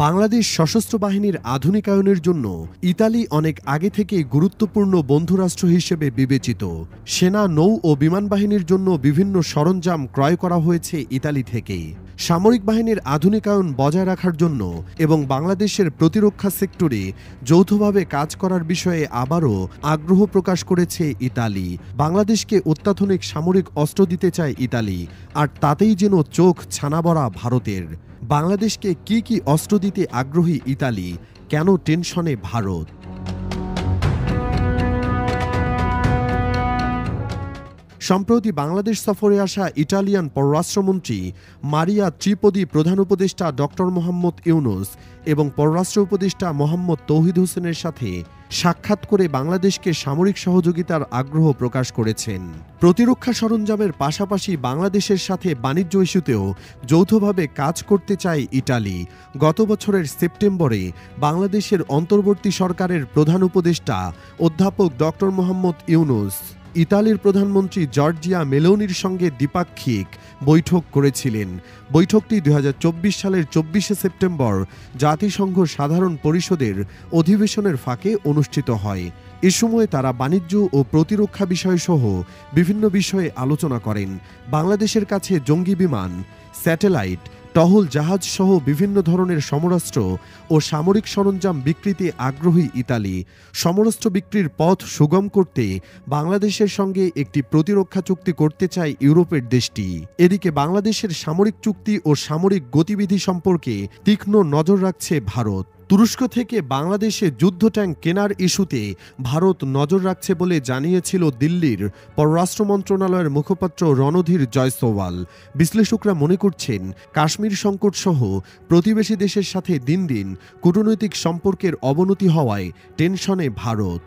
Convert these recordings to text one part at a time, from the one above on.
বাংলাদেশ সশস্ত্র বাহিনীর আধুনিকায়নের জন্য ইতালি অনেক আগে থেকেই গুরুত্বপূর্ণ বন্ধুরাষ্ট্র হিসেবে বিবেচিত। সেনা, নৌ ও বিমান বাহিনীর জন্য বিভিন্ন সরঞ্জাম ক্রয় করা হয়েছে ইতালি থেকেই। সামরিক বাহিনীর আধুনিকায়ন বজায় রাখার জন্য এবং বাংলাদেশের প্রতিরক্ষা সেক্টরে যৌথভাবে কাজ করার বিষয়ে আবারও আগ্রহ প্রকাশ করেছে ইতালি। বাংলাদেশকে অত্যাধুনিক সামরিক অস্ত্র দিতে চায় ইতালি, আর তাতেই যেন চোখ ছানাবড়া ভারতের। বাংলাদেশকে কি কি অস্ত্র দিতে আগ্রহী ইতালি, কেন টেনশনে ভারত? সম্প্রতি বাংলাদেশ সফরে আসা ইটালিয়ান পররাষ্ট্রমন্ত্রী মারিয়া ত্রিপদী প্রধান উপদেষ্টা ডক্টর মোহাম্মদ ইউনুস এবং পররাষ্ট্র উপদেষ্টা মোহাম্মদ তৌহিদ হোসেনের সাথে সাক্ষাৎ করে বাংলাদেশকে সামরিক সহযোগিতার আগ্রহ প্রকাশ করেছেন। প্রতিরক্ষা সরঞ্জামের পাশাপাশি বাংলাদেশের সাথে বাণিজ্য ইস্যুতেও যৌথভাবে কাজ করতে চায় ইটালি। গত বছরের সেপ্টেম্বরে বাংলাদেশের অন্তর্বর্তী সরকারের প্রধান উপদেষ্টা অধ্যাপক ডক্টর মোহাম্মদ ইউনুস ইতালির প্রধানমন্ত্রী জর্জিয়া মেলোনির সঙ্গে দ্বিপাক্ষিক বৈঠক করেছিলেন। বৈঠকটি 2024 সালের 24শে সেপ্টেম্বর জাতিসংঘ সাধারণ পরিষদের অধিবেশনের ফাঁকে অনুষ্ঠিত হয়। এ সময় তারা বাণিজ্য ও প্রতিরক্ষা বিষয়সহ বিভিন্ন বিষয়ে আলোচনা করেন। বাংলাদেশের কাছে জঙ্গি বিমান, স্যাটেলাইট, টহল জাহাজ সহ বিভিন্ন ধরনের সমরাস্ত্র ও সামরিক সরঞ্জাম বিক্রিতে আগ্রহী ইতালি। সমরাস্ত্র বিক্রির পথ সুগম করতে বাংলাদেশের সঙ্গে একটি প্রতিরক্ষা চুক্তি করতে চায় ইউরোপের দেশটি। এদিকে বাংলাদেশের সামরিক চুক্তি ও সামরিক গতিবিধি সম্পর্কে তীক্ষ্ণ নজর রাখছে ভারত। তুরস্ক থেকে বাংলাদেশে যুদ্ধ ট্যাঙ্ক কেনার ইস্যুতে ভারত নজর রাখছে বলে জানিয়েছিল দিল্লির পররাষ্ট্র মন্ত্রণালয়ের মুখপাত্র রণধীর জয়সওয়াল। বিশ্লেষকরা মনে করছেন, কাশ্মীর সংকট সহ প্রতিবেশী দেশের সাথে দিন দিন কূটনৈতিক সম্পর্কের অবনতি হওয়ায় টেনশনে ভারত।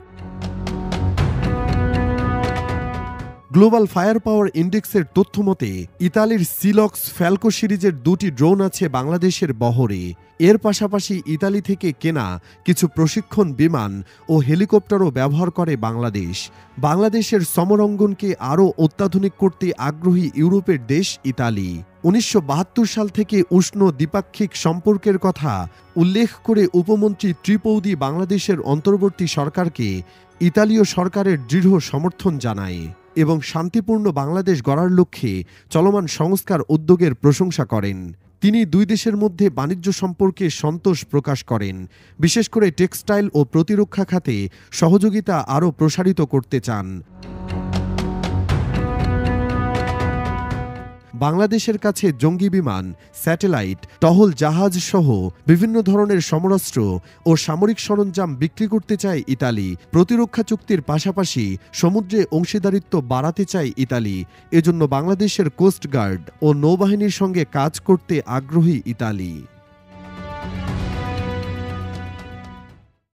গ্লোবাল ফায়ার পাওয়ার ইন্ডেক্সের তথ্য মতে ইতালির সিলক্স ফ্যালকো সিরিজের 2টি ড্রোন আছে বাংলাদেশের বহরে। এর পাশাপাশি ইতালি থেকে কেনা কিছু প্রশিক্ষণ বিমান ও হেলিকপ্টারও ব্যবহার করে বাংলাদেশ। বাংলাদেশের সমরাঙ্গনকে আরও অত্যাধুনিক করতে আগ্রহী ইউরোপের দেশ ইতালি। 1972 সাল থেকে উষ্ণ দ্বিপাক্ষিক সম্পর্কের কথা উল্লেখ করে উপমন্ত্রী ত্রিপৌদি বাংলাদেশের অন্তর্বর্তী সরকারকে ইতালীয় সরকারের দৃঢ় সমর্থন জানায় এবং শান্তিপূর্ণ বাংলাদেশ গড়ার লক্ষ্যে চলমান সংস্কার উদ্যোগের প্রশংসা করেন। তিনি দুই দেশের মধ্যে বাণিজ্য সম্পর্কে সন্তোষ প্রকাশ করেন, বিশেষ করে টেক্সটাইল ও প্রতিরক্ষা খাতে সহযোগিতা আরও প্রসারিত করতে চান। বাংলাদেশের কাছে জঙ্গি বিমান, স্যাটেলাইট, টহল জাহাজ সহ বিভিন্ন ধরনের সমরাস্ত্র ও সামরিক সরঞ্জাম বিক্রি করতে চায় ইতালি। প্রতিরক্ষা চুক্তির পাশাপাশি সমুদ্রে অংশীদারিত্ব বাড়াতে চায় ইতালি। এজন্য বাংলাদেশের কোস্টগার্ড ও নৌবাহিনীর সঙ্গে কাজ করতে আগ্রহী ইতালি।